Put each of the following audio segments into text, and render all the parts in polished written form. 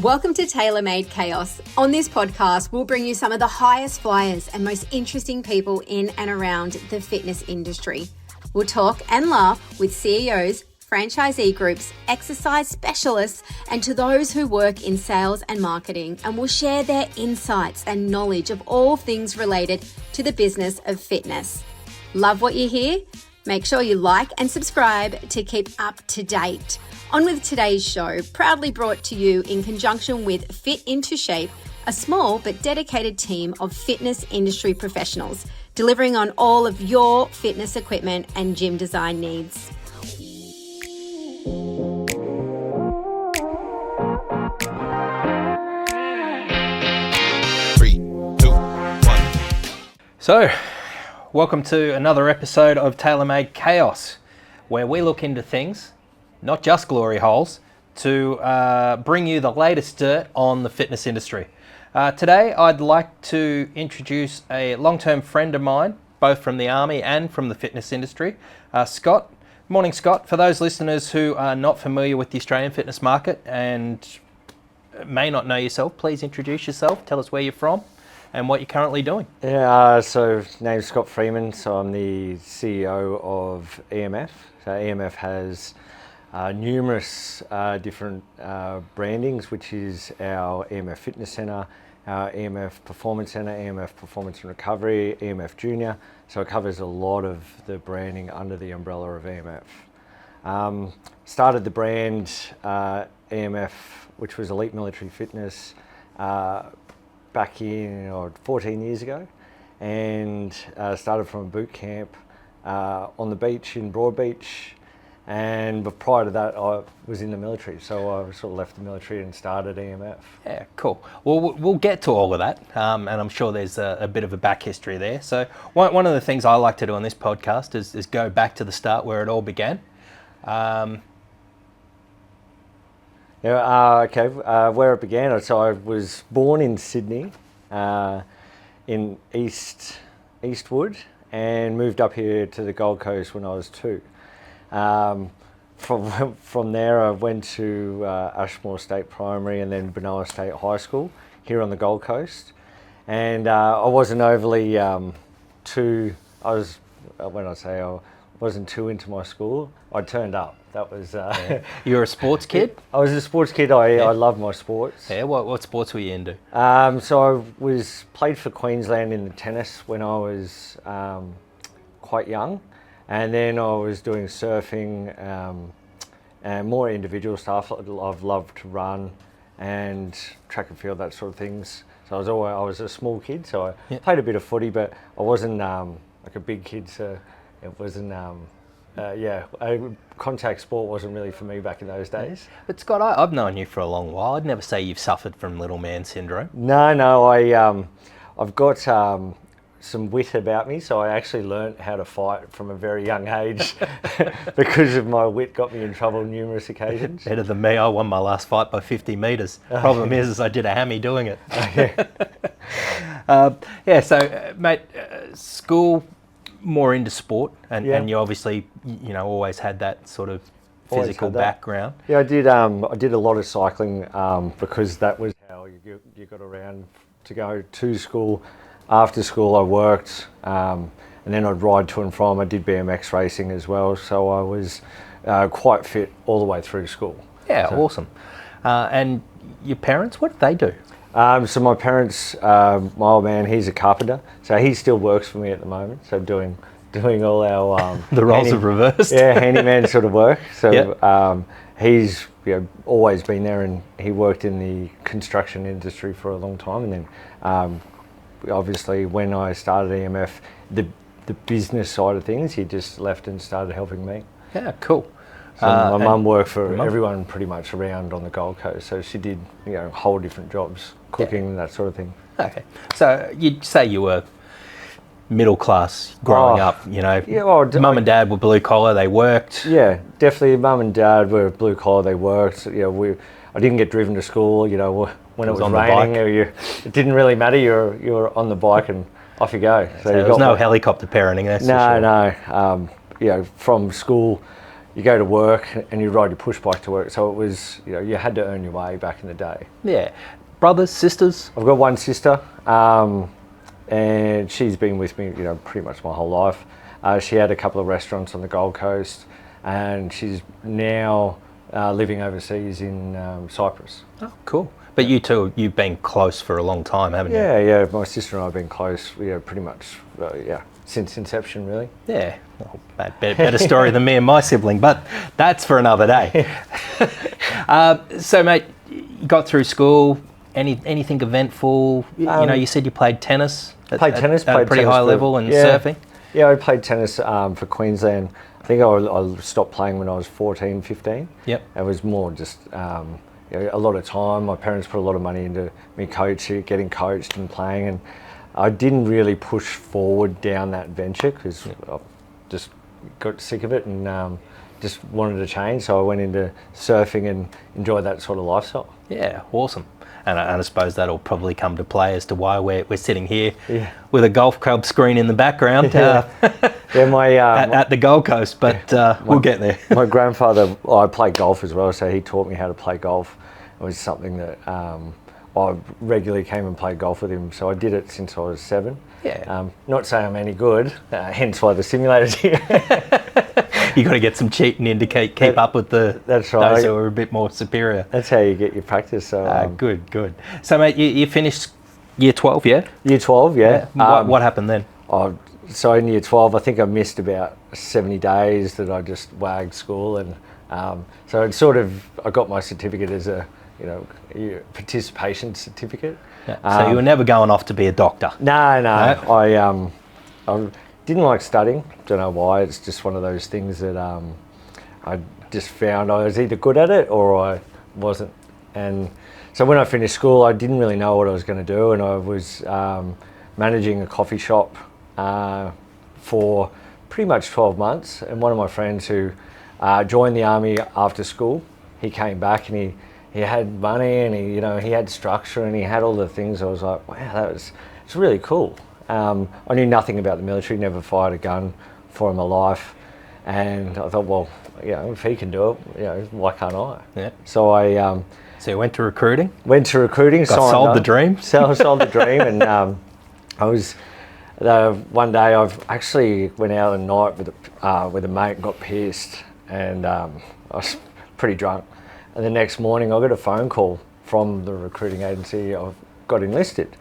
Welcome to Tailor-Made Chaos. On this podcast, we'll bring you some of the highest flyers and most interesting people in and around the fitness industry. We'll talk and laugh with CEOs, franchisee groups, exercise specialists, and to those who work in sales and marketing, and will share their insights and knowledge of all things related to the business of fitness. Love what you hear? Make sure you like and subscribe to keep up to date. On with today's show, proudly brought to you in conjunction with Fit Into Shape, a small but dedicated team of fitness industry professionals, delivering on all of your fitness equipment and gym design needs. 3, 2, 1. So, welcome to another episode of Tailor-Made Chaos, where we look into things, not just glory holes, to bring you the latest dirt on the fitness industry. Today, I'd like to introduce a long-term friend of mine, both from the Army and from the fitness industry, Scott. Morning, Scott. For those listeners who are not familiar with the Australian fitness market and may not know yourself, please introduce yourself. Tell us where you're from and what you're currently doing. So name's Scott Freeman, so I'm the CEO of EMF. So EMF has numerous different brandings, which is our EMF Fitness Centre, our EMF Performance Centre, EMF Performance and Recovery, EMF Junior. So it covers a lot of the branding under the umbrella of EMF. Started the brand EMF, which was Elite Military Fitness, back in 14 years ago, and started from a boot camp on the beach in Broadbeach. And but prior to that, I was in the military, so I sort of left the military and started EMF. Yeah, cool. Well, we'll get to all of that, and I'm sure there's a bit of a back history there. So one of the things I like to do on this podcast is go back to the start where it all began. Where it began. So I was born in Sydney, in Eastwood, and moved up here to the Gold Coast when I was 2. From there, I went to Ashmore State Primary and then Benoa State High School here on the Gold Coast. And I wasn't overly wasn't too into my school. I turned up. That was. You're a sports kid? I was a sports kid. I love my sports. Yeah. What sports were you into? So I played for Queensland in the tennis when I was quite young. And then I was doing surfing and more individual stuff. I've loved to run and track and field, that sort of things. So I was a small kid, so I played a bit of footy, but I wasn't like a big kid, so it wasn't. Contact sport wasn't really for me back in those days. But Scott, I've known you for a long while. I'd never say you've suffered from little man syndrome. No, I've got some wit about me, so I actually learnt how to fight from a very young age because of my wit got me in trouble numerous occasions. Better than me. I won my last fight by 50 metres. Problem is I did a hammy doing it. Mate, school, more into sport, and you obviously always had that sort of physical background. Yeah, I did a lot of cycling because that was how you got around to go to school. After school I worked, and then I'd ride to and from. I did BMX racing as well, so I was quite fit all the way through school. Yeah, so. Awesome. And your parents, what did they do? So my parents, my old man, he's a carpenter, so he still works for me at the moment, so doing all our... the roles have reversed. Yeah, handyman sort of work. So he's always been there, and he worked in the construction industry for a long time, and then obviously when I started EMF, the business side of things, he just left and started helping me. Yeah, cool. So my mum worked for everyone pretty much around on the Gold Coast, so she did whole different jobs, cooking and that sort of thing. Okay, so you'd say you were middle class growing up, mum and dad were blue collar, they worked. Yeah, definitely mum and dad were blue collar, they worked. I didn't get driven to school, when it was raining, it didn't really matter. You were on the bike and off you go. So there was no helicopter parenting. That's no. From school, you go to work and you ride your push bike to work. So it was, you had to earn your way back in the day. Yeah. Brothers, sisters? I've got one sister, and she's been with me, pretty much my whole life. She had a couple of restaurants on the Gold Coast, and she's now living overseas in Cyprus. Oh, cool. But you two, you've been close for a long time, haven't you? Yeah. My sister and I have been close, pretty much, since inception, really. Yeah. Well, better story than me and my sibling, but that's for another day. So, mate, you got through school. Anything eventful? You said you played tennis. Played tennis at a pretty high level, and surfing. Yeah, I played tennis for Queensland. I think I stopped playing when I was 14, 15. Yep. It was more just a lot of time. My parents put a lot of money into me getting coached and playing, and I didn't really push forward down that venture because I just got sick of it and just wanted to change. So I went into surfing and enjoyed that sort of lifestyle. Yeah, awesome. And I suppose that'll probably come to play as to why we're sitting here with a golf club screen in the background at the Gold Coast, but we'll get there. My grandfather, I played golf as well, so he taught me how to play golf. It was something that I regularly came and played golf with him, so I did it since I was 7. Yeah. Not saying I'm any good, hence why the simulator's here. You got to get some cheating in to keep up with that's right. those who are a bit more superior. That's how you get your practice. So good. So, mate, you finished year 12, yeah? Year 12, yeah. What happened then? So in year 12, I think I missed about 70 days that I just wagged school, and so I got my certificate as a participation certificate. Yeah. So you were never going off to be a doctor? No. I didn't like studying. Don't know why. It's just one of those things that I just found I was either good at it or I wasn't. And so when I finished school, I didn't really know what I was going to do, and I was managing a coffee shop for pretty much 12 months. And one of my friends who joined the army after school, he came back and he had money and he had structure and he had all the things. I was like, wow, it's really cool. I knew nothing about the military, never fired a gun for my life, and I thought, well, if he can do it, why can't I? Yeah. So so you went to recruiting? Went to recruiting. Sold the dream? Sold the dream, and I was one day I've actually went out at night with a mate and got pissed, and I was pretty drunk. And the next morning I got a phone call from the recruiting agency. I got enlisted.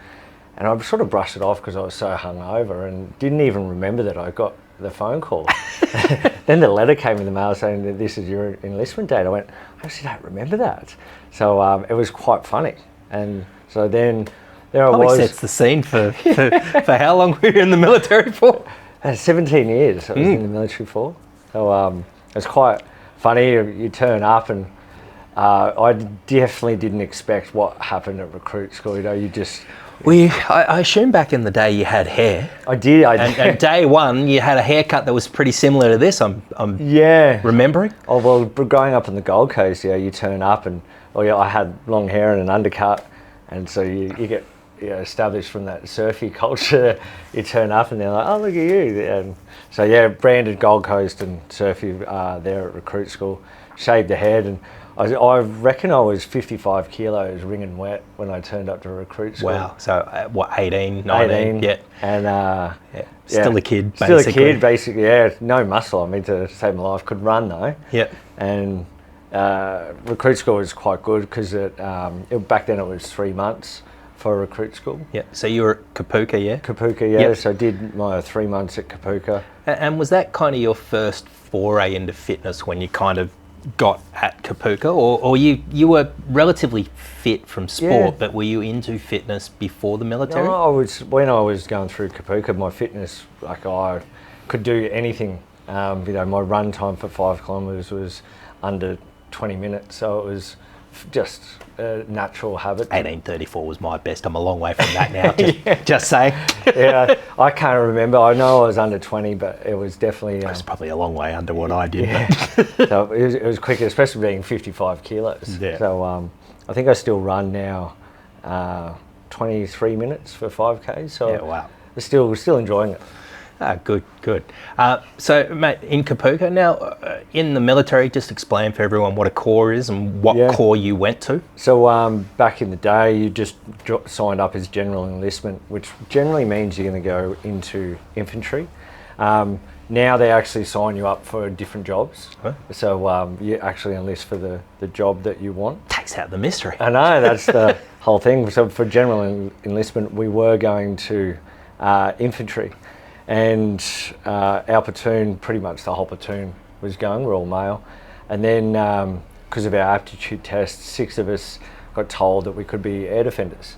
And I sort of brushed it off because I was so hungover and didn't even remember that I got the phone call. Then the letter came in the mail saying that this is your enlistment date. I went, I actually don't remember that. So it was quite funny. And so then there Probably I was. Sets the scene for how long were you in the military for? 17 years I was in the military for. So it's quite funny. You turn up and I definitely didn't expect what happened at recruit school. You just... I assume back in the day you had hair. I did. And day one you had a haircut that was pretty similar to this. I'm remembering. Oh well, growing up on the Gold Coast, you turn up and I had long hair and an undercut, and so you get established from that surfy culture. You turn up and they're like, oh, look at you. And so branded Gold Coast and surfy there at recruit school. Shaved the head, and I reckon I was 55 kilos wringing wet when I turned up to recruit school. Wow. So, 18, 19? Yeah. And still a kid, basically. Still a kid, basically, yeah. No muscle, to save my life. Could run, though. Yeah. And recruit school was quite good because back then it was 3 months for recruit school. Yeah. So you were at Kapuka, yeah? Kapuka, yeah. Yep. So I did my 3 months at Kapuka. And was that kind of your first foray into fitness when you kind of got at Kapuka, or you were relatively fit from sport, but were you into fitness before the military? No, when I was going through Kapuka, my fitness, I could do anything. My run time for 5 kilometres was under 20 minutes, so it was just a natural habit. 18:34 was my best. I'm a long way from that now. Just saying. Yeah, I can't remember. I know I was under 20, but it was definitely... It was probably a long way under what I did. Yeah. So it was quicker, especially being 55 kilos. Yeah. So I think I still run now 23 minutes for 5Ks. So yeah, wow. I'm still enjoying it. Good. So, mate, in Kapuka now, in the military, just explain for everyone what a corps is and what corps you went to. So back in the day, you just signed up as general enlistment, which generally means you're going to go into infantry. Now they actually sign you up for different jobs. Huh? So you actually enlist for the job that you want. Takes out the mystery. I know, that's the whole thing. So for general enlistment, we were going to infantry. And our platoon, pretty much the whole platoon was going, we're all male. And then because of our aptitude test, 6 of us got told that we could be air defenders.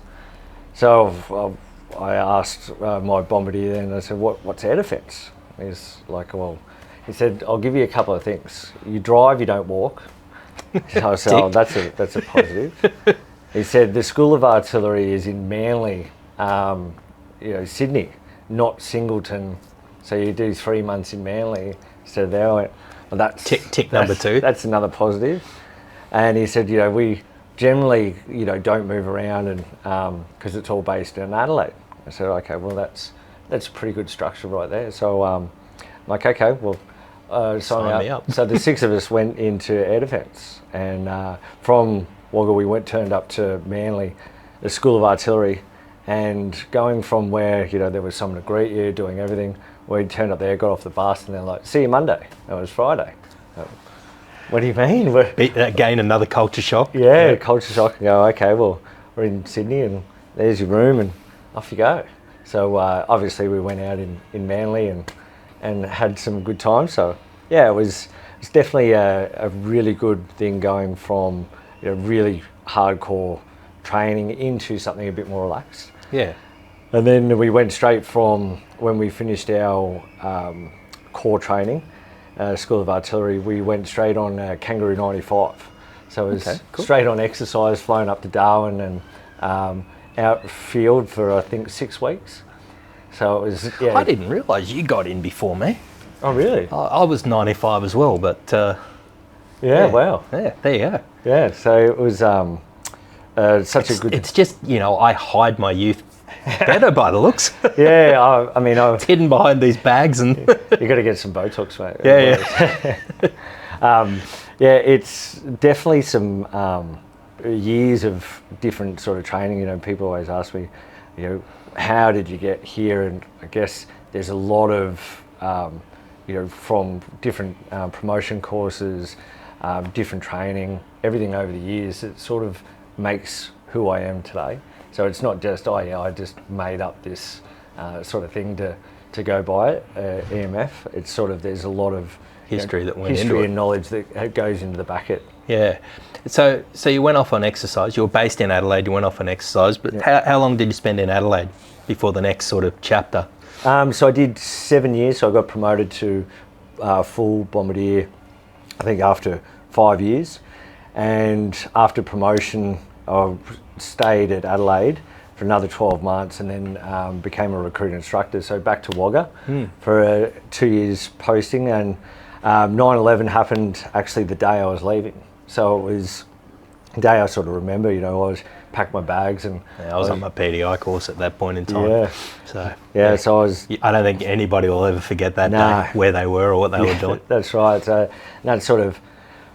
So I asked my bombardier then, I said, what's air defence? He's like, well, he said, I'll give you a couple of things. You drive, you don't walk. So I said, oh, that's a positive. He said, the School of Artillery is in Manly, Sydney, not Singleton. So you do 3 months in Manly instead of there. I went, well, that's tick number 2. That's another positive. And he said, we generally, don't move around and because it's all based in Adelaide. I said, okay, well, that's a pretty good structure right there. So I'm like, okay, well, sign me up. So the 6 of us went into air defence, and from Wagga we turned up to Manly, the School of Artillery, and going from where there was someone to greet you, doing everything, we turned up there, got off the bus, and they're like, see you Monday. It was Friday. What do you mean? Again, another culture shock. Yeah, culture shock. And go, okay, well, we're in Sydney, and there's your room, and off you go. So obviously we went out in Manly and had some good times. So yeah, it was definitely a really good thing going from really hardcore training into something a bit more relaxed. Yeah. And then we went straight from when we finished our core training, School of Artillery, we went straight on Kangaroo 95. So it was straight on exercise, flown up to Darwin and outfield for I think 6 weeks. So it was. Yeah. I didn't realise you got in before me. Oh really? I was 95 as well, but wow. Yeah, there you go. Yeah, so it was such a good. It's just I hide my youth better by the looks. Yeah, I mean, it's hidden behind these bags, and you got to get some Botox, mate. Yeah. Yeah, it's definitely some years of different sort of training. People always ask me, how did you get here? And I guess there's a lot of, from different promotion courses, different training, everything over the years. It sort of makes who I am today. So it's not just, I just made up this sort of thing to go by it, EMF. It's sort of, there's a lot of history that went into it. History and knowledge that goes into the back it. Yeah. So you went off on exercise. You were based in Adelaide. You went off on exercise. But how long did you spend in Adelaide before the next sort of chapter? So I did 7 years. So I got promoted to full bombardier, I think after 5 years. And after promotion, I stayed at Adelaide for another 12 months and then became a recruit instructor. So back to Wagga for 2 years posting. And 9/11 happened actually the day I was leaving. So it was a day I sort of remember, I was packed my bags and... Yeah, I was on my PDI course at that point in time. Yeah. So I was... I don't think anybody will ever forget that day, where they were or what they were doing. That's right. So that sort of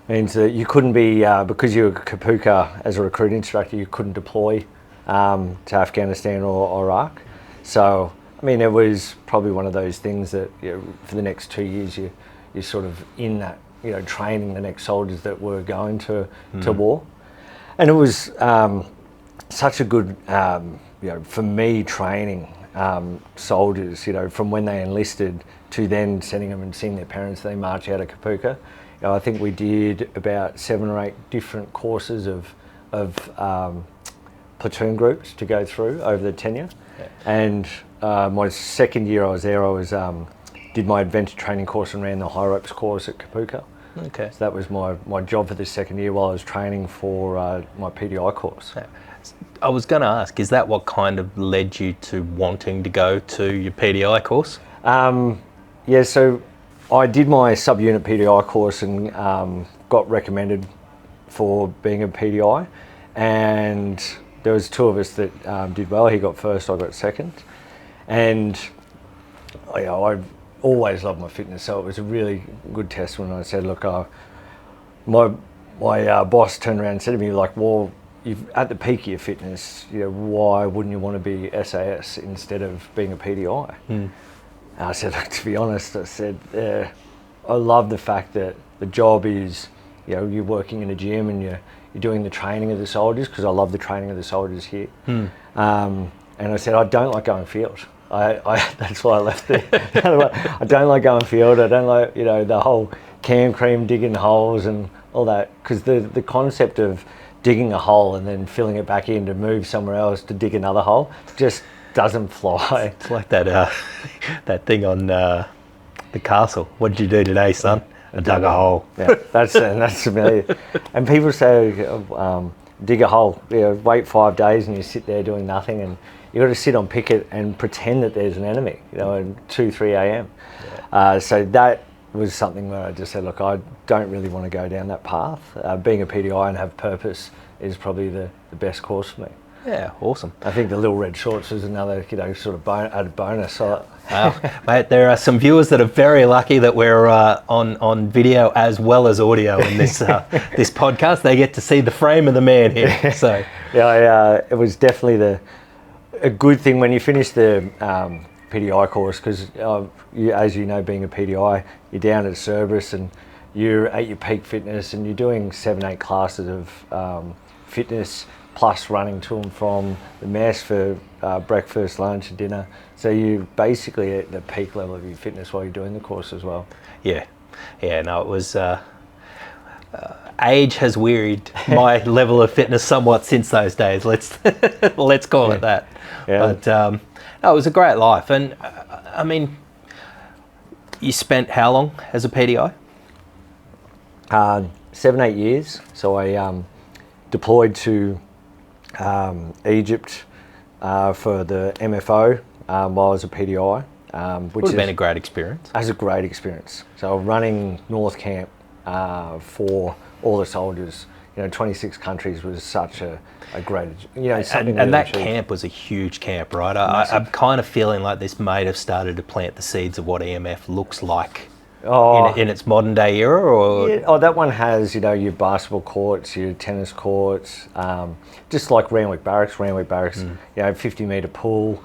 means that you couldn't be, because you were Kapuka as a recruit instructor, you couldn't deploy to Afghanistan or Iraq. So, I mean, it was probably one of those things that for the next 2 years you're sort of in that, training the next soldiers that were going to war. And it was such a good, for me, training soldiers, from when they enlisted to then sending them and seeing their parents, they march out of Kapuka. I think we did about 7 or 8 different courses of platoon groups to go through over the tenure. Yeah. And my second year I was there, I did my adventure training course and ran the high ropes course at Kapuka. Okay. So that was my job for this second year while I was training for my PDI course. Yeah. I was going to ask, is that what kind of led you to wanting to go to your PDI course? Yeah, so I did my subunit PDI course and got recommended for being a PDI, and there was 2 of us that did well. He got first, I got second, and I've always loved my fitness, so it was a really good test when I said, look, my boss turned around and said to me, like, well, you've at the peak of your fitness, why wouldn't you want to be SAS instead of being a PDI? And I said, look, to be honest, I said, I love the fact that the job is, you're working in a gym and you're doing the training of the soldiers, because I love the training of the soldiers here. And I said, I don't like going field. That's why I left there. I don't like going field. I don't like, the whole can cream digging holes and all that, because the concept of digging a hole and then filling it back in to move somewhere else to dig another hole just doesn't fly. It's like that that thing on the castle. What did you do today, son? I dug a hole. Yeah, that's familiar. And people say, dig a hole. Wait 5 days and you sit there doing nothing, and you've got to sit on picket and pretend that there's an enemy, at 2, 3 a.m. Yeah. So that was something where I just said, look, I don't really want to go down that path. Being a PDI and have purpose is probably the best course for me. Yeah, awesome. I think the little red shorts was another, sort of added bonus. Wow, mate, there are some viewers that are very lucky that we're on video as well as audio in this this podcast. They get to see the frame of the man here. So yeah, it was definitely a good thing when you finish the PDI course, because as you know, being a PDI, you're down at Cerberus and you're at your peak fitness and you're doing 7-8 classes of fitness, plus running to and from the mess for breakfast, lunch and dinner. So you're basically at the peak level of your fitness while you're doing the course as well. Yeah, no, it was... age has wearied my level of fitness somewhat since those days. Let's call it that. Yeah. But no, it was a great life. And I mean, you spent how long as a PDI? 7-8 years. So I deployed to Egypt for the MFO while I was a PDI. Which would have been a great experience. It was a great experience. So running North Camp for all the soldiers, 26 countries was such a great, something. And that camp was a huge camp, right? I'm kind of feeling like this might have started to plant the seeds of what EMF looks like in its modern day era, or? Yeah, that one has, your basketball courts, your tennis courts, just like Randwick Barracks, 50-metre pool,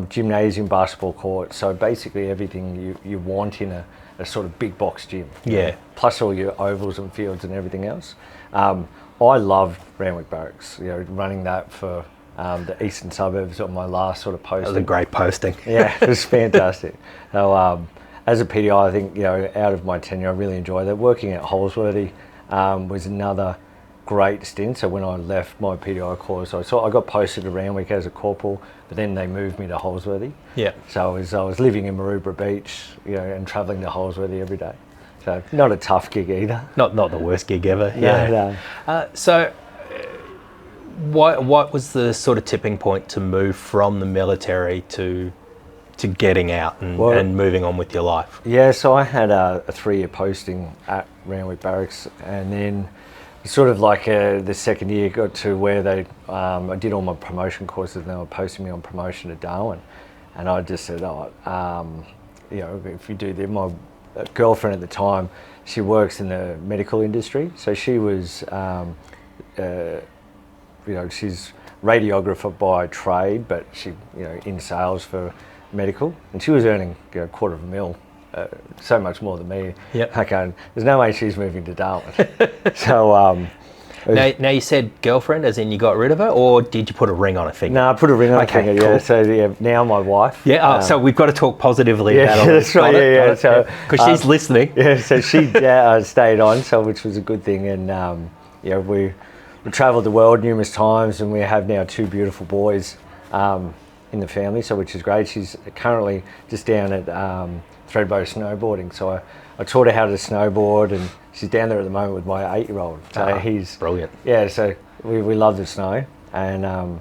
gymnasium, basketball court. So basically everything you want in a sort of big box gym. Yeah. Plus all your ovals and fields and everything else. I loved Randwick Barracks, running that for the eastern suburbs on my last sort of posting. That was a great posting. Yeah, it was fantastic. So as a PDI, I think, out of my tenure, I really enjoyed that. Working at Holsworthy was another great stint. So when I left my PDI course, I got posted to Randwick as a corporal, but then they moved me to Holsworthy. Yeah. So I was living in Maroubra Beach, and travelling to Holsworthy every day. So not a tough gig either. Not the worst gig ever. Yeah. No. So what was the sort of tipping point to move from the military to getting out and moving on with your life? Yeah, so I had a 3-year posting at Randwick Barracks, and then sort of like the second year got to where I did all my promotion courses, and they were posting me on promotion to Darwin, and I just said, if you do that, my girlfriend at the time, she works in the medical industry, so she was, she's radiographer by trade, but she, in sales for medical, and she was earning $250,000, so much more than me. Yep. Okay, there's no way she's moving to Darwin. So now you said girlfriend, as in you got rid of her, or did you put a ring on a finger? No, I put a ring on a finger. Cool. Yeah. So now my wife. Yeah. So we've got to talk positively about all this. That's right. Yeah. So because she's listening. Yeah. So she stayed on, which was a good thing, and we travelled the world numerous times, and we have now 2 beautiful boys in the family, so which is great. She's currently just down at Threadbow snowboarding, so I taught her how to snowboard, and she's down there at the moment with my 8-year-old. So he's brilliant. Yeah, so we love the snow, and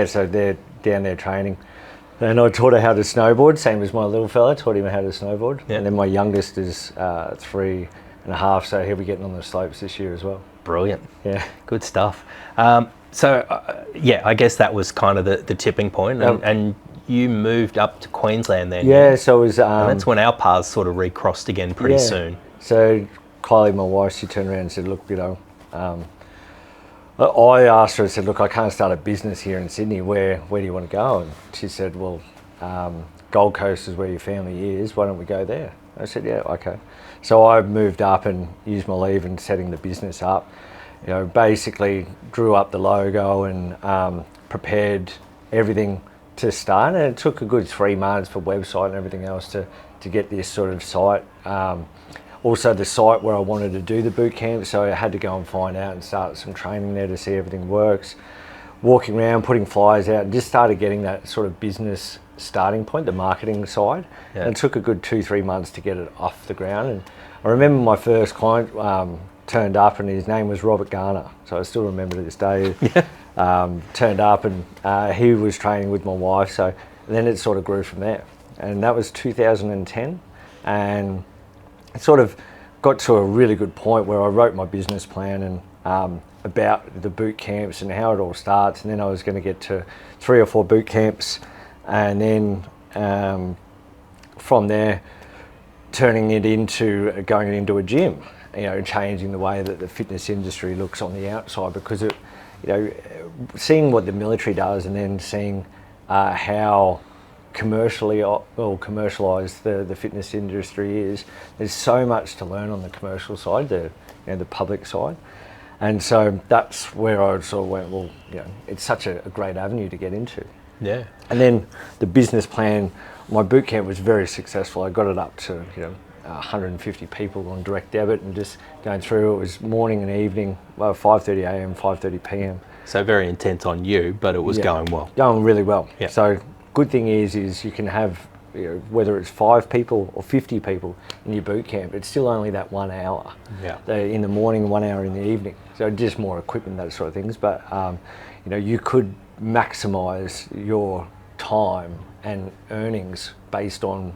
so they're down there training, and I taught her how to snowboard, same as my little fella, taught him how to snowboard. Yep. And then my youngest is 3.5, so he'll be getting on the slopes this year as well. Brilliant. Yeah, good stuff. I guess that was kind of the tipping point, and you moved up to Queensland then. Yeah, so it was... and that's when our paths sort of recrossed again pretty soon. So Kylie, my wife, she turned around and said, look, I asked her, I said, look, I can't start a business here in Sydney. Where do you want to go? And she said, well, Gold Coast is where your family is. Why don't we go there? I said, yeah, okay. So I moved up and used my leave in setting the business up. Basically drew up the logo and prepared everything to start. And it took a good 3 months for website and everything else to get this sort of site. Also the site where I wanted to do the boot camp, so I had to go and find out and start some training there to see everything works. Walking around, putting flyers out, and just started getting that sort of business starting point, the marketing side. Yeah. And it took a good 2-3 months to get it off the ground. And I remember my first client turned up, and his name was Robert Garner, so I still remember to this day. Turned up, and he was training with my wife, so then it sort of grew from there. And that was 2010, and it sort of got to a really good point where I wrote my business plan and about the boot camps and how it all starts, and then I was going to get to 3 or 4 boot camps, and then from there turning it into going into a gym, changing the way that the fitness industry looks on the outside, because it, seeing what the military does and then seeing how commercialised the fitness industry is. There's so much to learn on the commercial side, the public side, and so that's where I sort of went, well, it's such a great avenue to get into. Yeah. And then the business plan, my boot camp was very successful. I got it up to 150 people on direct debit, and just going through, it was morning and evening, 5:30 a.m, 5:30 p.m. So very intense on you, but it was going well. Going really well. Yeah. So good thing is you can have, whether it's 5 people or 50 people in your boot camp, it's still only that 1 hour. Yeah. In the morning, 1 hour in the evening. So just more equipment, that sort of things. But you could maximise your time and earnings based on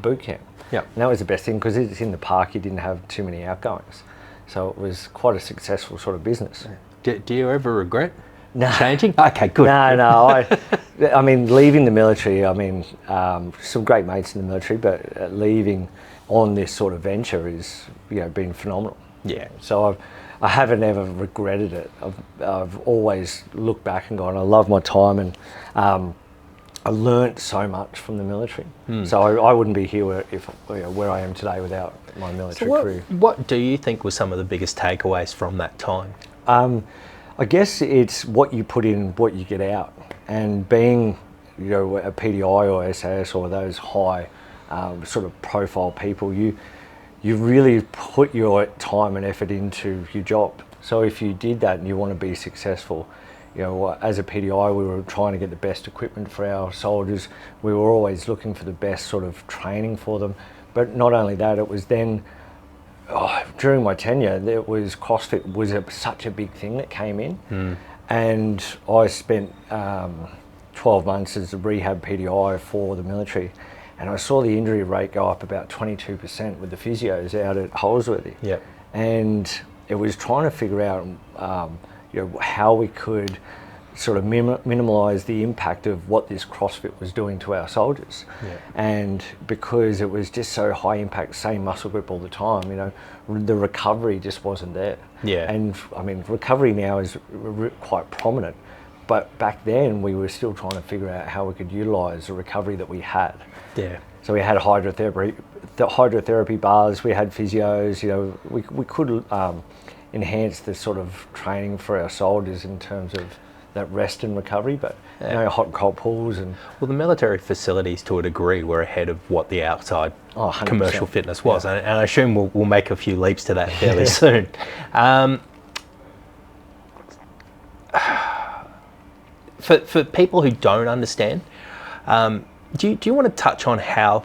boot camp. Yeah. And that was the best thing, because it's in the park. You didn't have too many outgoings, so it was quite a successful sort of business. Do you ever regret? No. Changing? Okay, good. No. I mean, leaving the military, some great mates in the military, but leaving on this sort of venture is, been phenomenal. Yeah. So I haven't ever regretted it. I've always looked back and gone, I love my time, and I learnt so much from the military. So I wouldn't be here where I am today without my military career. What do you think were some of the biggest takeaways from that time? I guess it's what you put in, what you get out, and being, a PDI or SAS or those high sort of profile people, you really put your time and effort into your job. So if you did that and you want to be successful, as a PDI, we were trying to get the best equipment for our soldiers. We were always looking for the best sort of training for them. But not only that, it was then, during my tenure, CrossFit was such a big thing that came in. And I spent 12 months as a rehab PDI for the military, and I saw the injury rate go up about 22% with the physios out at Holsworthy. Yep. And it was trying to figure out how we could sort of minimise the impact of what this CrossFit was doing to our soldiers. Yeah. And because it was just so high impact, same muscle group all the time, the recovery just wasn't there. Yeah. And I mean, recovery now is quite prominent, but back then we were still trying to figure out how we could utilise the recovery that we had. Yeah. So we had hydrotherapy bars, we had physios, we could enhance the sort of training for our soldiers in terms of that rest and recovery, but hot and cold pools. And well, the military facilities to a degree were ahead of what the outside commercial fitness was, and I assume we'll make a few leaps to that fairly soon. For people who don't understand, do you want to touch on how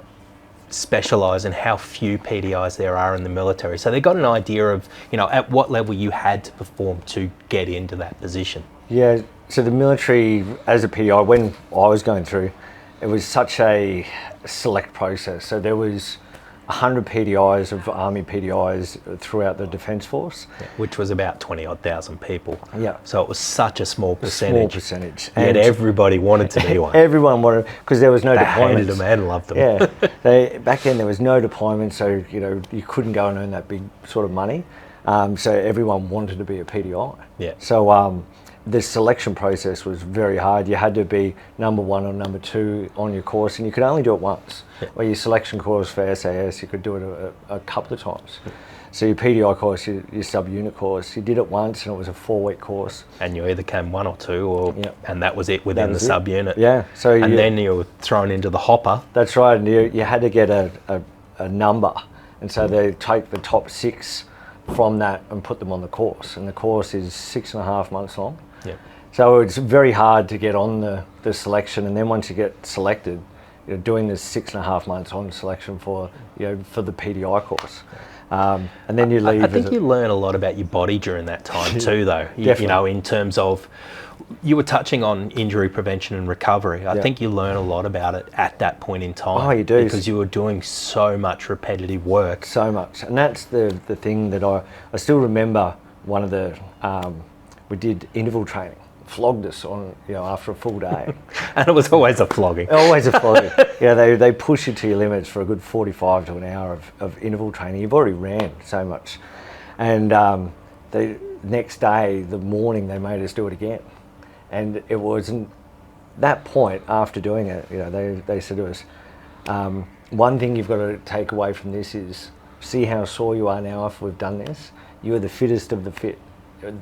specialised and how few PDIs there are in the military? So they got an idea of, at what level you had to perform to get into that position. Yeah, so the military, as a PDI, when I was going through, it was such a select process. So there was 100 PDIs of Army PDIs throughout the Defence Force. Yeah, which was about 20,000 people. Yeah. So it was such a small percentage. Small percentage. Yet everybody wanted to be one. Everyone wanted, because there was no They deployments. hated them and loved them. Yeah. Back then there was no deployment, so you couldn't go and earn that big sort of money. So everyone wanted to be a PDI. Yeah. So the selection process was very hard. You had to be number 1 or number 2 on your course, and you could only do it once. Yeah. Or your selection course for SAS, you could do it a couple of times. So your PDI course, your sub-unit course, you did it once, and it was a 4-week course. And you either came 1 or 2, or and that was it within the was it. sub-unit. Yeah. So and then you were thrown into the hopper. That's right, and you had to get a number, and so they take the top 6 from that and put them on the course, and the course is 6.5 months long. Yeah. So it's very hard to get on the selection, and then once you get selected, doing this 6.5 months on selection for for the PDI course, and then you leave. I think you learn a lot about your body during that time too, though. You know, in terms of, you were touching on injury prevention and recovery. I think you learn a lot about it at that point in time. Oh, you do. Because you were doing so much repetitive work. So much, and that's the thing that I still remember. One of the we did interval training, flogged us on after a full day. And it was always a flogging. Always a flogging. They push you to your limits for a good 45 to an hour of interval training. You've already ran so much, and the next day, the morning, they made us do it again. And it wasn't that point after doing it, they said to us, one thing you've got to take away from this is, see how sore you are now after we've done this. You are the fittest of the fit.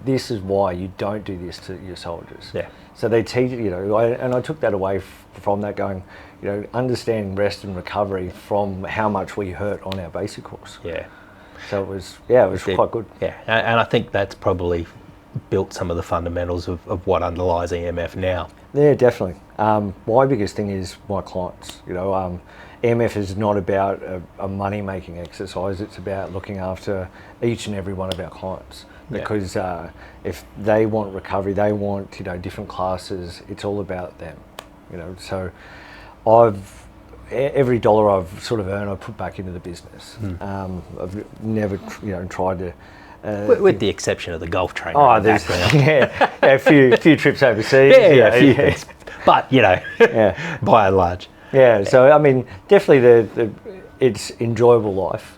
This is why you don't do this to your soldiers. Yeah. So they teach, and I took that away from that, going, understanding rest and recovery from how much we hurt on our basic course. Yeah. So it was quite good. Yeah, and I think that's probably built some of the fundamentals of what underlies EMF now. Yeah, definitely. My biggest thing is my clients. EMF is not about a money-making exercise. It's about looking after each and every one of our clients. Because if they want recovery, they want different classes. It's all about them. So every dollar I've sort of earned, I put back into the business. I've never tried to. With the exception of the golf training. Oh, there's a few trips overseas. A few things. But by and large. Yeah. So I mean, definitely it's enjoyable life.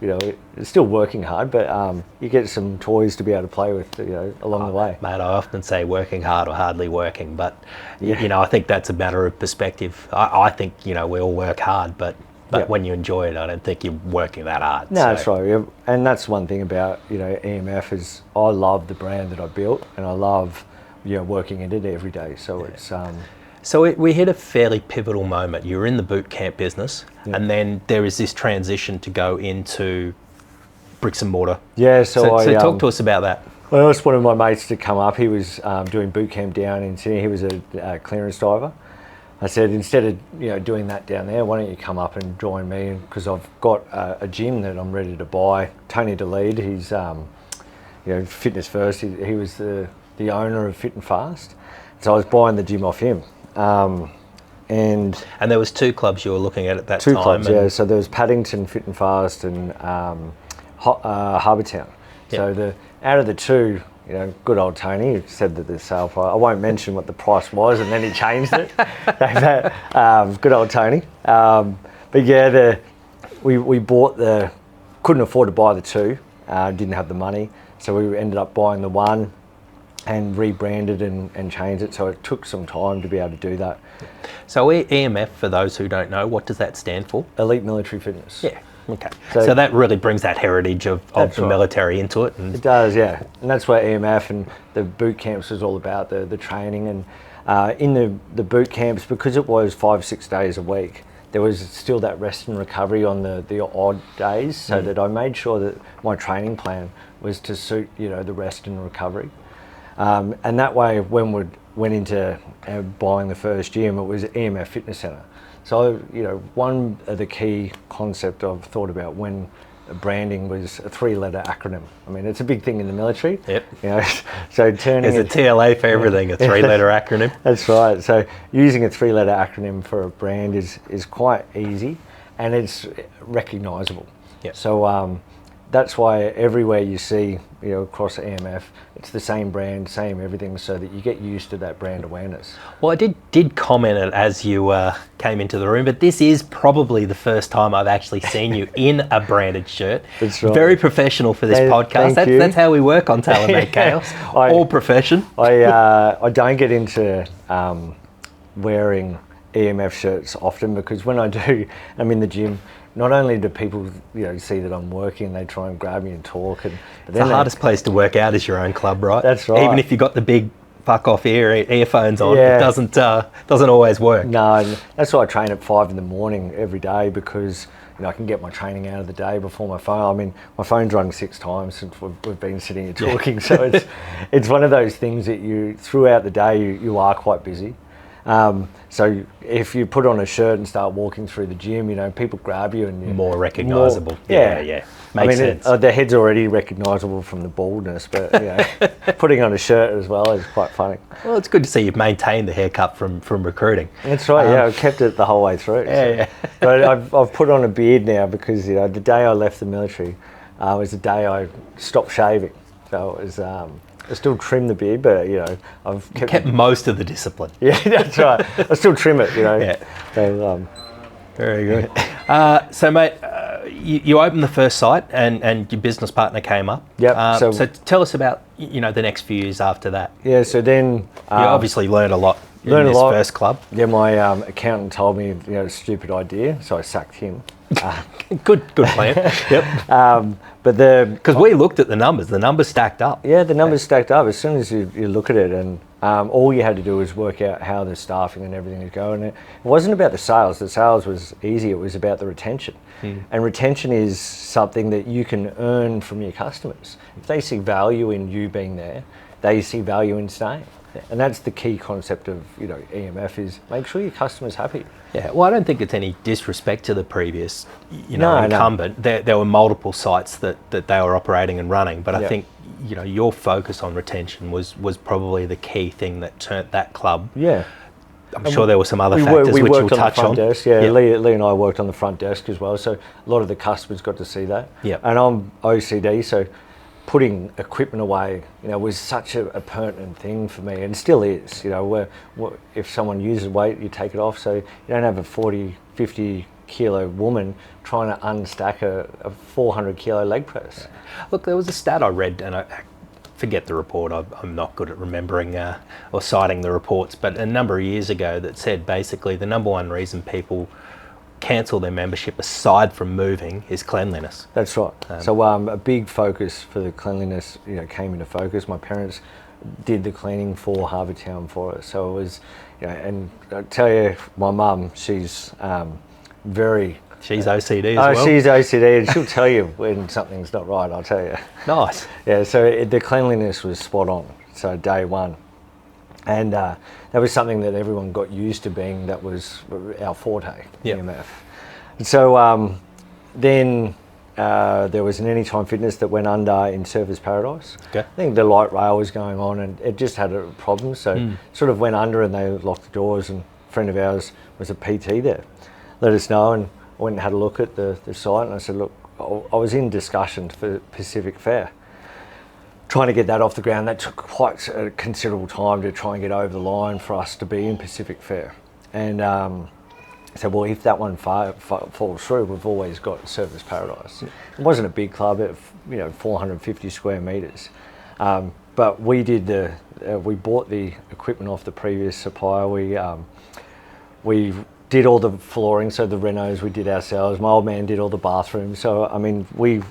It's still working hard, but you get some toys to be able to play with, along the way. Mate, I often say working hard or hardly working, but I think that's a matter of perspective. I think we all work hard, but when you enjoy it, I don't think you're working that hard. No, that's right. Yeah. And that's one thing about EMF is I love the brand that I built, and I love working in it every day. So it's. So we hit a fairly pivotal moment. You were in the boot camp business, and then there is this transition to go into bricks and mortar. Yeah. So talk to us about that. I asked one of my mates to come up. He was doing boot camp down in Sydney. He was a clearance diver. I said, instead of doing that down there, why don't you come up and join me? Because I've got a gym that I'm ready to buy. Tony DeLead, he's Fitness First. He was the owner of Fit and Fast. So I was buying the gym off him. And there was 2 clubs you were looking at that time. 2 clubs, yeah. So there was Paddington Fit and Fast and Harbour Town. Yep. So out of the 2, good old Tony said that the sale price, I won't mention what the price was, and then he changed it. Good old Tony. But yeah, we bought couldn't afford to buy the 2, didn't have the money. So we ended up buying the 1 and rebranded and changed it. So it took some time to be able to do that. So EMF, for those who don't know, what does that stand for? Elite Military Fitness. Yeah. Okay. So that really brings that heritage of the military into it. It does, yeah. And that's where EMF and the boot camps was all about, the training. And in the boot camps, because it was 5-6 days a week, there was still that rest and recovery on the odd days, so that I made sure that my training plan was to suit the rest and recovery. And that way, when we went into buying the first gym, it was EMF Fitness Centre. So, one of the key concept I've thought about when branding was a 3-letter acronym. I mean, it's a big thing in the military. Yep. So turning there's a TLA for everything, a 3-letter acronym. That's right. So using a 3-letter acronym for a brand is quite easy, and it's recognisable. Yep. So that's why everywhere you see, across EMF, it's the same brand, same everything, so that you get used to that brand awareness. Well, I did comment it as you came into the room, but this is probably the first time I've actually seen you in a branded shirt. That's right. Very professional for this podcast. Thank you. That's how we work on TaylorMade Chaos. All profession. I don't get into wearing EMF shirts often, because when I do, I'm in the gym. Not only do people, see that I'm working, they try and grab me and talk. But the hardest place to work out is your own club, right? That's right. Even if you've got the big fuck off earphones on, it doesn't always work. No, that's why I train at 5 a.m. every day, because I can get my training out of the day before my phone. I mean, my phone's rung 6 times since we've been sitting here talking. So it's one of those things that throughout the day you are quite busy. So if you put on a shirt and start walking through the gym, people grab you and you're more recognisable. Yeah. Makes sense. Their head's already recognisable from the baldness, but putting on a shirt as well is quite funny. Well, it's good to see you've maintained the haircut from recruiting. That's right. I've kept it the whole way through. Yeah. But I've put on a beard now, because the day I left the military was the day I stopped shaving. So it was. I still trim the beard, but I've kept most of the discipline. Yeah, that's right. I still trim it, Yeah. So, very good. So, mate, you opened the first site, and your business partner came up. Yep. So tell us about the next few years after that. Yeah. So then you obviously learned a lot. Learned in this a lot. First club. Yeah, my accountant told me a stupid idea, so I sacked him. Good plan. Yep. But because we looked at the numbers stacked up. Yeah, the numbers stacked up. As soon as you look at it, and all you had to do was work out how the staffing and everything is going. It wasn't about the sales. The sales was easy. It was about the retention. And retention is something that you can earn from your customers. If they see value in you being there, they see value in staying. And that's the key concept of EMF, is make sure your customer's happy. Yeah, well, I don't think it's any disrespect to the previous incumbent. No. There were multiple sites that they were operating and running, but I think your focus on retention was probably the key thing that turned that club. Yeah. I'm sure there were some other factors which we'll touch on. Desk, yeah. Yep. Lee and I worked on the front desk as well, so a lot of the customers got to see that. Yeah. And I'm OCD, so putting equipment away, was such a pertinent thing for me, and still is. Where if someone uses weight, you take it off, so you don't have a 40, 50 kilo woman trying to unstack a 400 kilo leg press. Look, there was a stat I read, and I forget the report. I'm not good at remembering or citing the reports, but a number of years ago that said basically the number one reason people cancel their membership aside from moving is cleanliness. That's right. So a big focus for the cleanliness came into focus. My parents did the cleaning for Harvard Town for us, so it was and I tell you, my mum, she's very she's OCD as well. She's OCD, and she'll tell you when something's not right, I'll tell you. Nice. Yeah, so the cleanliness was spot on, so day one. And that was something that everyone got used to being, that was our forte, EMF. And so then there was an Anytime Fitness that went under in Surfers Paradise. Okay. I think the light rail was going on and it just had a problem, so sort of went under and they locked the doors, and a friend of ours was a PT there. Let us know, and I went and had a look at the site, and I said, look, I was in discussions for Pacific Fair, trying to get that off the ground. That took quite a considerable time to try and get over the line for us to be in Pacific Fair. And I said, well, if that one falls through, we've always got Surfers Paradise. It wasn't a big club, 450 square metres. But we did we bought the equipment off the previous supplier. We did all the flooring, so the renos we did ourselves. My old man did all the bathrooms. So, I mean, we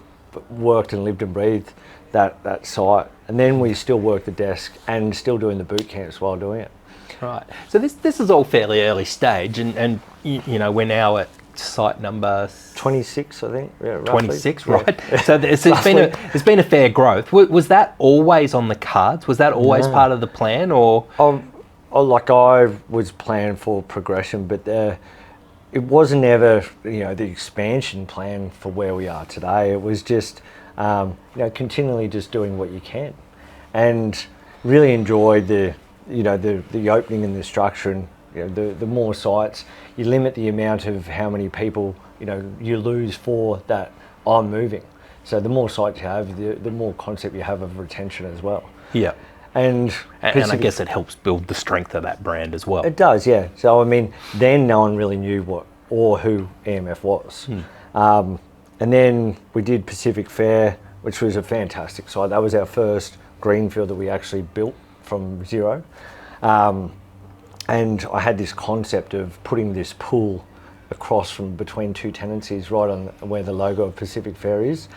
worked and lived and breathed that site, and then we still work the desk and still doing the boot camps while doing it. Right. So this is all fairly early stage, and we're now at site number 26, I think. Yeah, roughly. 26, right? Yeah. So there's been a fair growth. Was that always on the cards? Was that always part of the plan, or? Like, I was planned for progression, but it wasn't ever the expansion plan for where we are today. It was just continually just doing what you can, and really enjoyed the opening and the structure, and the more sites, you limit the amount of how many people you lose for that I'm moving. So the more sites you have, the more concept you have of retention as well. Yeah. And I guess it helps build the strength of that brand as well. It does, yeah. So I mean, then no one really knew what or who EMF was. And then we did Pacific Fair, which was a fantastic site. That was our first greenfield that we actually built from zero. And I had this concept of putting this pool across from between two tenancies right on where the logo of Pacific Fair is.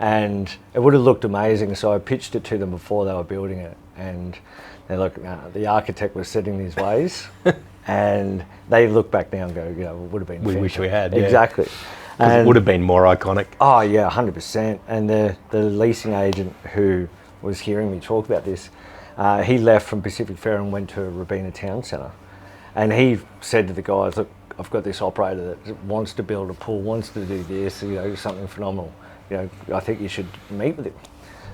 And it would have looked amazing. So I pitched it to them before they were building it. And they're like, nah, the architect was set in his ways. And they look back now and go, you know, it would have been. We fantastic. wish we had. Yeah. Exactly. It would have been more iconic. Oh yeah, 100%. And the leasing agent who was hearing me talk about this, he left from Pacific Fair and went to Robina Town Centre. And he said to the guys, look, I've got this operator that wants to build a pool, wants to do this, you know, something phenomenal. You know, I think you should meet with him.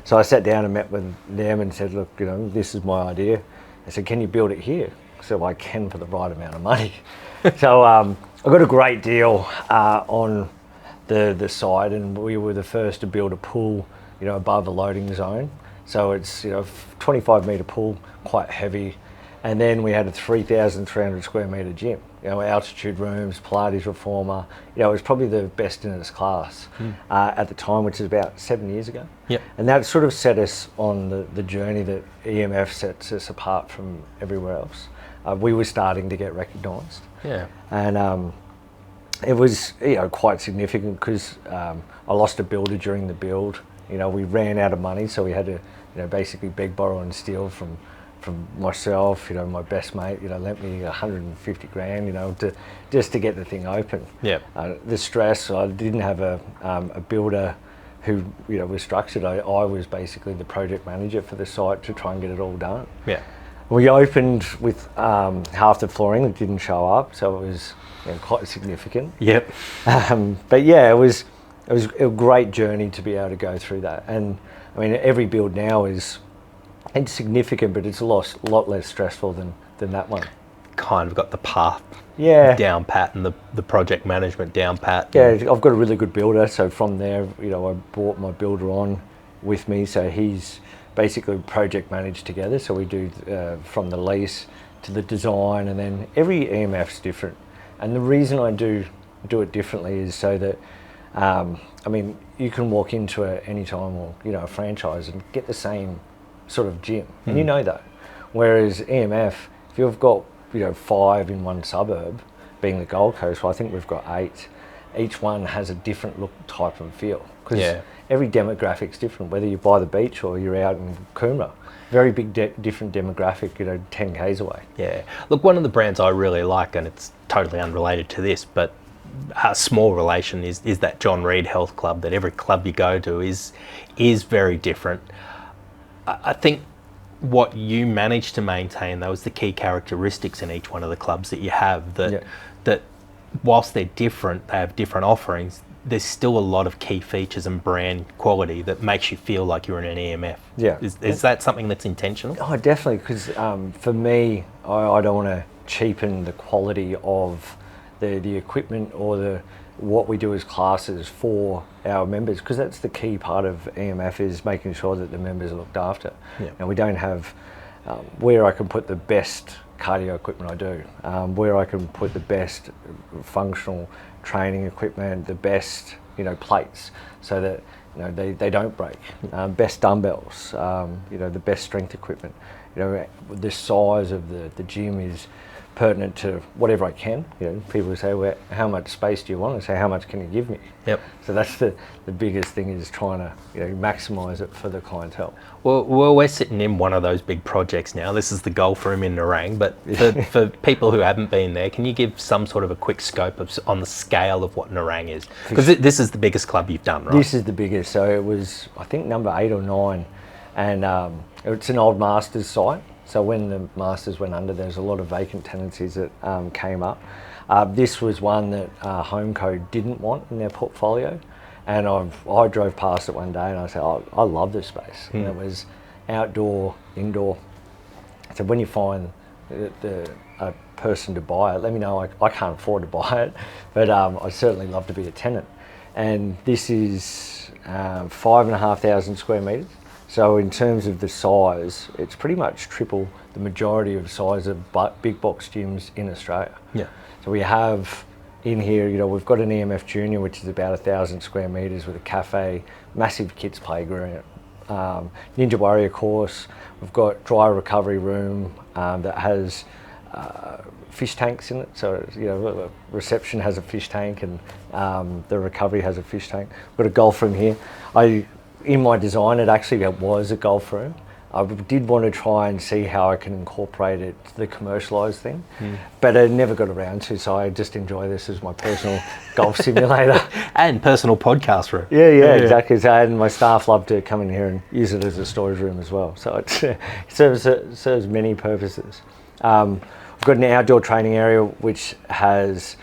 So I sat down and met with them and said, look, you know, this is my idea. I said, can you build it here? So I can for the right amount of money. So I got a great deal on the site, and we were the first to build a pool, you know, above a loading zone. So it's, you know, 25 metre pool, quite heavy. And then we had a 3,300 square metre gym, you know, altitude rooms, Pilates reformer. You know, it was probably the best in its class at the time, which is about 7 years ago. Yep. And that sort of set us on the journey that EMF sets us apart from everywhere else. We were starting to get recognised. Yeah. And it was, you know, quite significant because I lost a builder during the build. You know, we ran out of money, so we had to, you know, basically beg, borrow and steal from myself. You know, my best mate, you know, lent me 150 grand, you know, just to get the thing open. Yeah. The stress, I didn't have a builder who, you know, was structured. I was basically the project manager for the site to try and get it all done. Yeah. We opened with half the flooring that didn't show up, so it was, you know, quite significant. Yep. But yeah, it was a great journey to be able to go through that. And I mean, every build now is, it's significant, but it's a lot less stressful than that one. Kind of got the path down pat and the project management down pat. Yeah, I've got a really good builder, so from there, you know, I brought my builder on with me, so he's basically project managed together. So we do from the lease to the design, and then every EMF's different. And the reason I do it differently is so that I mean, you can walk into any time, or, you know, a franchise and get the same sort of gym, and you know that. Whereas EMF, if you've got, you know, 5 in one suburb, being the Gold Coast, well, I think we've got 8. Each one has a different look, type and feel, because every demographic's different, whether you're by the beach or you're out in Coomera. Very big different demographic, you know, 10 k's away. Yeah. Look, one of the brands I really like, and it's totally unrelated to this, but a small relation, is that John Reed Health Club. That every club you go to is very different. I think what you managed to maintain, those the key characteristics in each one of the clubs that you have, that whilst they're different, they have different offerings, there's still a lot of key features and brand quality that makes you feel like you're in an EMF. Yeah. Is that something that's intentional? Oh, definitely, because for me, I don't want to cheapen the quality of the equipment or what we do as classes for our members, because that's the key part of EMF, is making sure that the members are looked after. Yeah. And we don't have where I can put the best cardio equipment I do, where I can put the best functional training equipment, the best, you know, plates, so that, you know, they don't break, best dumbbells, you know, the best strength equipment. You know, the size of the gym is pertinent to whatever I can. You know, people say, well, how much space do you want? I say, how much can you give me? Yep. So that's the biggest thing, is trying to, you know, maximise it for the clientele. Well, we're sitting in one of those big projects now. This is the golf room in Nerang, but for people who haven't been there, can you give some sort of a quick scope on the scale of what Nerang is? Because this is the biggest club you've done, right? This is the biggest. So it was, I think, number 8 or 9, and it's an old Masters site. So when the Masters went under, there's a lot of vacant tenancies that came up. This was one that Homeco didn't want in their portfolio, and I drove past it one day and I said, I love this space. And it was outdoor, indoor. I said, when you find a person to buy it, let me know. I can't afford to buy it, but I'd certainly love to be a tenant. and this is 5,500 square metres. So in terms of the size, it's pretty much triple the majority of size of big box gyms in Australia. Yeah. So we have in here, we've got an EMF Junior, which is about 1,000 square metres with a cafe, massive kids playground, Ninja Warrior course. We've got dry recovery room that has fish tanks in it. So, the reception has a fish tank and the recovery has a fish tank. We've got a golf room here. In my design, it actually was a golf room. I did want to try and see how I can incorporate it to the commercialised thing, but I never got around to, so I just enjoy this as my personal golf simulator. And personal podcast room. Yeah, exactly. So, and my staff love to come in here and use it as a storage room as well. So it serves many purposes. We've got an outdoor training area which has,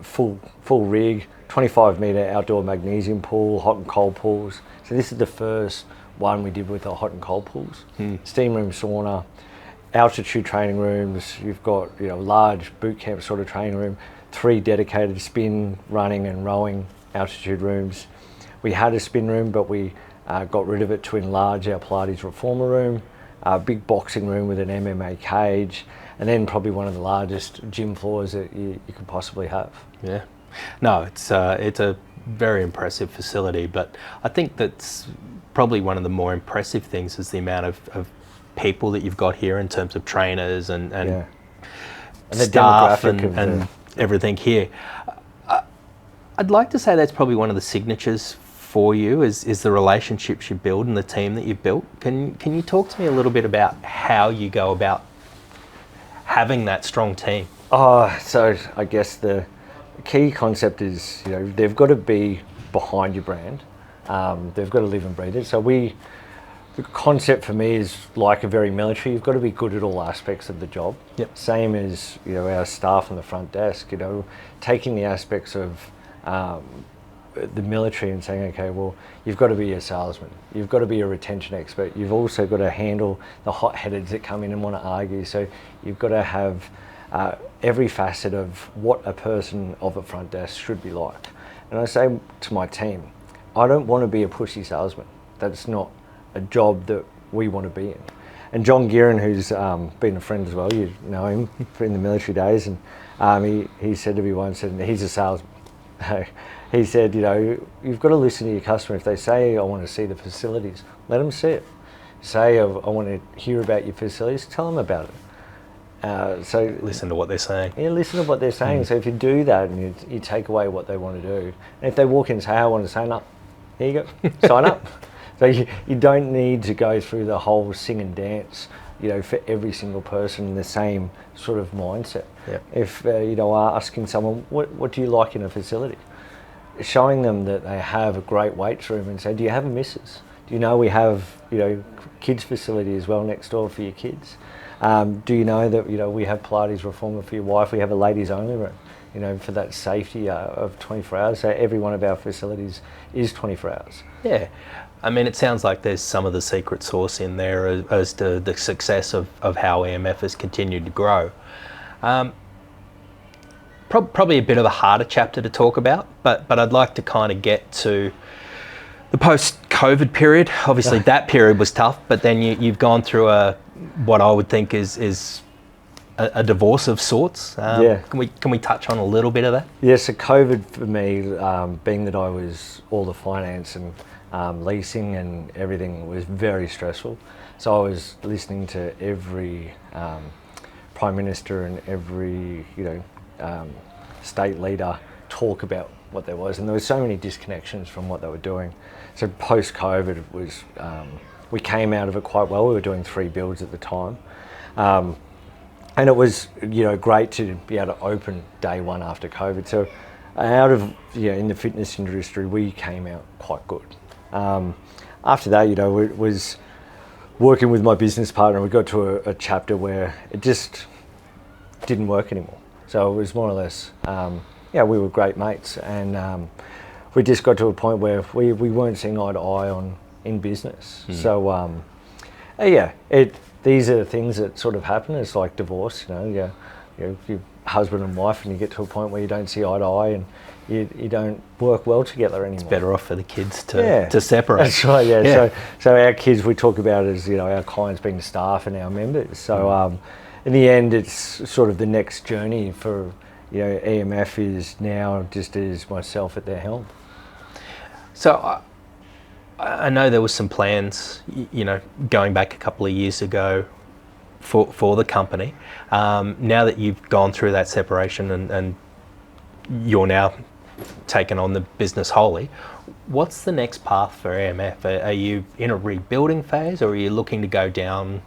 full rig, 25 metre outdoor magnesium pool, hot and cold pools. So this is the first one we did with the hot and cold pools. Steam room, sauna, altitude training rooms. You've got large boot camp sort of training room, 3 dedicated spin, running and rowing altitude rooms. We had a spin room, but we got rid of it to enlarge our Pilates reformer room, a big boxing room with an MMA cage, and then probably one of the largest gym floors that you could possibly have. Yeah. No, it's a very impressive facility, but I think that's probably one of the more impressive things is the amount of people that you've got here in terms of trainers and the staff demographic and everything here. I'd like to say that's probably one of the signatures for you is the relationships you build and the team that you've built. Can you talk to me a little bit about how you go about having that strong team? So I guess the key concept is, they've got to be behind your brand. They've got to live and breathe it. So the concept for me is like a very military. You've got to be good at all aspects of the job. Yep. Same as, our staff on the front desk, taking the aspects of the military and saying, okay, well, you've got to be a salesman. You've got to be a retention expert. You've also got to handle the hot-headeds that come in and want to argue. So you've got to have every facet of what a person of a front desk should be like. And I say to my team, I don't want to be a pushy salesman. That's not a job that we want to be in. And John Gearan, who's been a friend as well, you know him in the military days, and he said to me once, and he's a salesman. He said, you've got to listen to your customer. If they say, I want to see the facilities, let them see it. Say, I want to hear about your facilities, tell them about it. So listen to what they're saying. Yeah, listen to what they're saying. So if you do that and you take away what they want to do, and if they walk in and say, I want to sign up, here you go, sign up. So you don't need to go through the whole sing and dance, for every single person in the same sort of mindset. Yep. If, asking someone, what do you like in a facility? Showing them that they have a great weights room and say, do you have a missus? Do you know we have, kids facility as well next door for your kids? Do you know that, we have Pilates reformer for your wife? We have a ladies only room, for that safety of 24 hours. So every one of our facilities is 24 hours. Yeah. I mean, it sounds like there's some of the secret sauce in there as to the success of how EMF has continued to grow. Probably a bit of a harder chapter to talk about, but I'd like to kind of get to the post-COVID period. Obviously, that period was tough, but then you've gone through what I would think is a divorce of sorts. Can we touch on a little bit of that? Yeah, so COVID for me, being that I was all the finance and leasing and everything, was very stressful. So I was listening to every Prime Minister and every state leader talk about what there was, and there were so many disconnections from what they were doing. So post-COVID was, we came out of it quite well. We were doing 3 builds at the time. And it was, great to be able to open day one after COVID. So out of, in the fitness industry, we came out quite good. After that, it was working with my business partner. We got to a chapter where it just didn't work anymore. So it was more or less, we were great mates, and we just got to a point where we weren't seeing eye to eye in business. So these are the things that sort of happen. It's like divorce, you husband and wife, and you get to a point where you don't see eye to eye, and you don't work well together anymore. It's better off for the kids to separate. That's right. Yeah. So our kids, we talk about it as our clients being the staff and our members. So in the end, it's sort of the next journey for EMF is now just as myself at their helm. So I know there was some plans, going back a couple of years ago for the company. Now that you've gone through that separation and you're now taken on the business wholly, what's the next path for EMF? Are you in a rebuilding phase, or are you looking to go down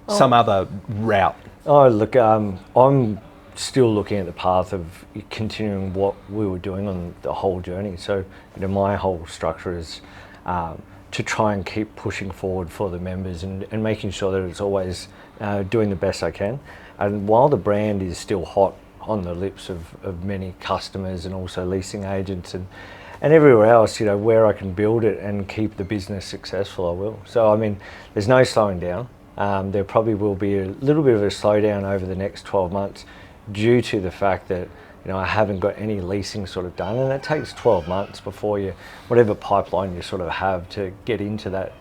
some other route? Oh, look, I'm still looking at the path of continuing what we were doing on the whole journey. So, my whole structure is to try and keep pushing forward for the members and making sure that it's always doing the best I can. And while the brand is still hot on the lips of many customers and also leasing agents and everywhere else, where I can build it and keep the business successful, I will. So, there's no slowing down. There probably will be a little bit of a slowdown over the next 12 months due to the fact that I haven't got any leasing sort of done, and it takes 12 months before whatever pipeline you sort of have to get into that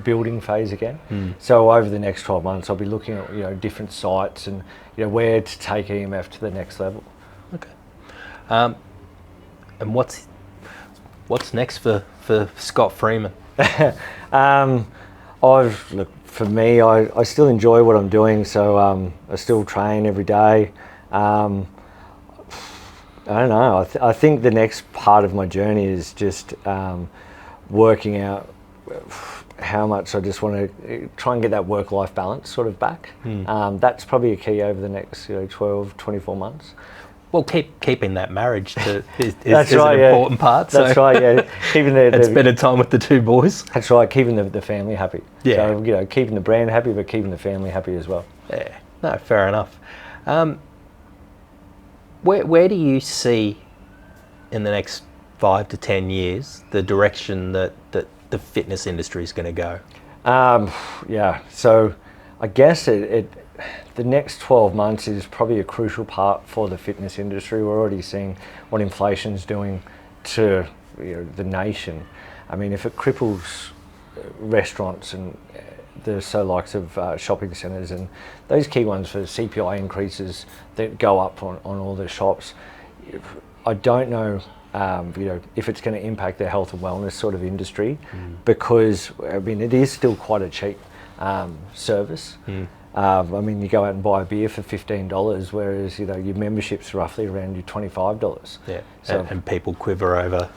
building phase again. So over the next 12 months, I'll be looking at different sites and where to take EMF to the next level. Okay. And what's next for Scott Freeman? For me, I still enjoy what I'm doing, so I still train every day. I don't know. I think the next part of my journey is just working out how much I just want to try and get that work-life balance sort of back. That's probably a key over the next 12, 24 months. Well, keeping that marriage is right, an important part. That's right, yeah. Keeping spending time with the two boys. That's right, keeping the family happy. Yeah. So, keeping the brand happy, but keeping the family happy as well. Yeah, no, fair enough. Where do you see in the next 5 to 10 years the direction that the fitness industry is going to go? So I guess the next 12 months is probably a crucial part for the fitness industry. We're already seeing what inflation's doing to the nation. If it cripples restaurants and the likes of shopping centres and those key ones for CPI increases that go up on all the shops, I don't know if it's going to impact the health and wellness sort of industry, because it is still quite a cheap service. You go out and buy a beer for $15, whereas your membership's roughly around your $25. Yeah, so, and people quiver over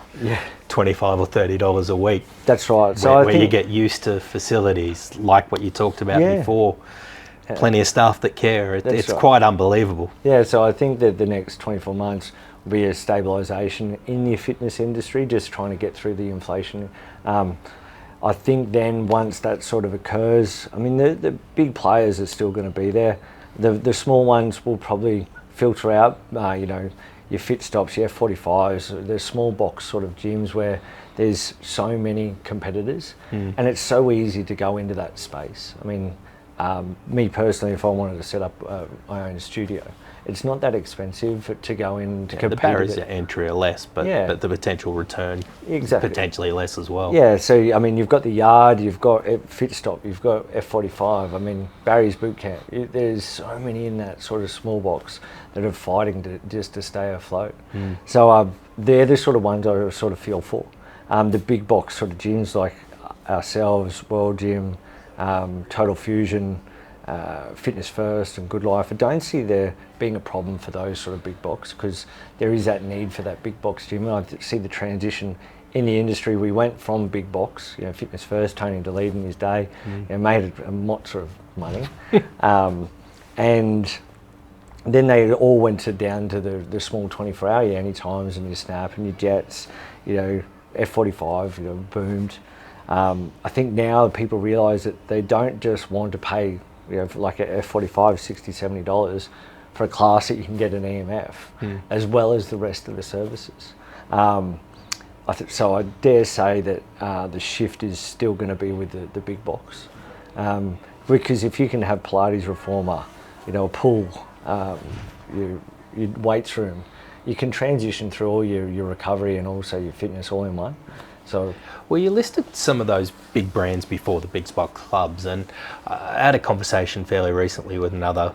$25 or $30 a week. That's right. So where you get used to facilities like what you talked about before, plenty of staff that care. It's right. Quite unbelievable. Yeah, so I think that the next 24 months will be a stabilisation in the fitness industry, just trying to get through the inflation. I think then once that sort of occurs, the big players are still going to be there. The small ones will probably filter out, your Fit Stops, your F45s, the small box sort of gyms where there's so many competitors and it's so easy to go into that space. Me personally, if I wanted to set up my own studio, it's not that expensive to go in to compete. The barriers to entry are less, but the potential return potentially less as well. Yeah, so you've got the Yard, you've got Fit Stop, you've got F45. Barry's Boot Camp. There's so many in that sort of small box that are fighting just to stay afloat. So they're the sort of ones I sort of feel for. The big box sort of gyms like ourselves, World Gym, Total Fusion, Fitness First and Good Life, I don't see there being a problem for those sort of big box, because there is that need for that big box gym. And I see the transition in the industry. We went from big box, Fitness First, Tony DeLead in his day, made a lot of money, and then they all went down to the small 24-hour, your Anytimes and your Snap and your Jets, F45, boomed. I think now people realise that they don't just want to pay, for like a F45, $60, $70 for a class that you can get an EMF, as well as the rest of the services. So I dare say that the shift is still going to be with the big box, because if you can have Pilates reformer, a pool, your weights room, you can transition through all your recovery and also your fitness all in one. So, well, you listed some of those big brands before, the big spot clubs, and I had a conversation fairly recently with another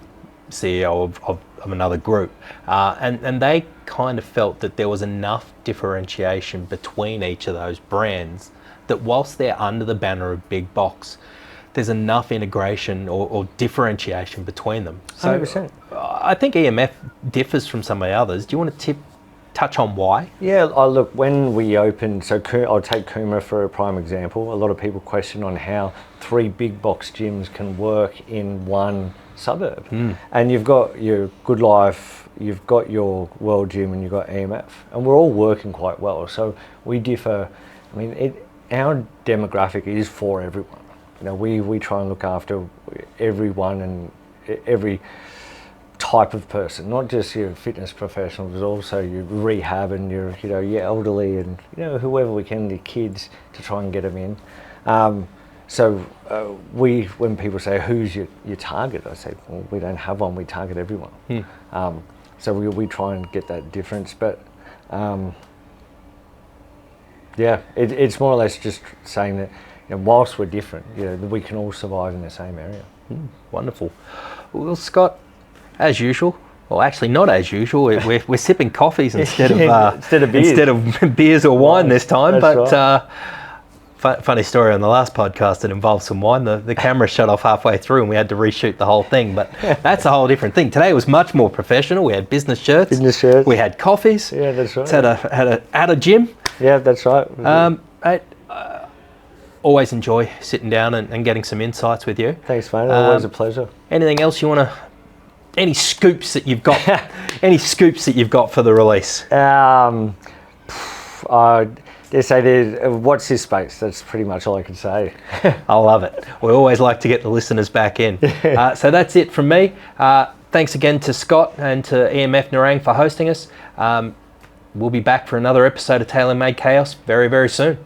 CEO of another group, and they kind of felt that there was enough differentiation between each of those brands that whilst they're under the banner of big box, there's enough integration or differentiation between them. So 100%. I think EMF differs from some of the others. Do you want to touch on why? Yeah, look, when we opened, so I'll take Cooma for a prime example. A lot of people question on how 3 big box gyms can work in one suburb. And you've got your Good Life, you've got your World Gym, and you've got EMF, and we're all working quite well. So we differ. I mean, our demographic is for everyone. You know, we try and look after everyone and every type of person, not just your fitness professionals, but also your rehab and your elderly and whoever we can, the kids, to try and get them in. When people say who's your target, I say, well, we don't have one. We target everyone. So we try and get that difference, but it's more or less just saying that whilst we're different, we can all survive in the same area. Wonderful. Well, Scott, as usual, well, actually not as usual. We're sipping coffees instead of beers. Instead of beers or wine this time. That's but funny story on the last podcast, it involved some wine. The camera shut off halfway through, and we had to reshoot the whole thing. But that's a whole different thing. Today was much more professional. We had business shirts. We had coffees. Yeah, that's right. Had a gym. Yeah, that's right. I always enjoy sitting down and getting some insights with you. Thanks, mate. Always a pleasure. Anything else you want to? Any scoops that you've got? Any scoops that you've got for the release? They say watch this space. That's pretty much all I can say. I love it. We always like to get the listeners back in. So that's it from me. Thanks again to Scott and to EMF Nerang for hosting us. We'll be back for another episode of Tailor Made Chaos very, very soon.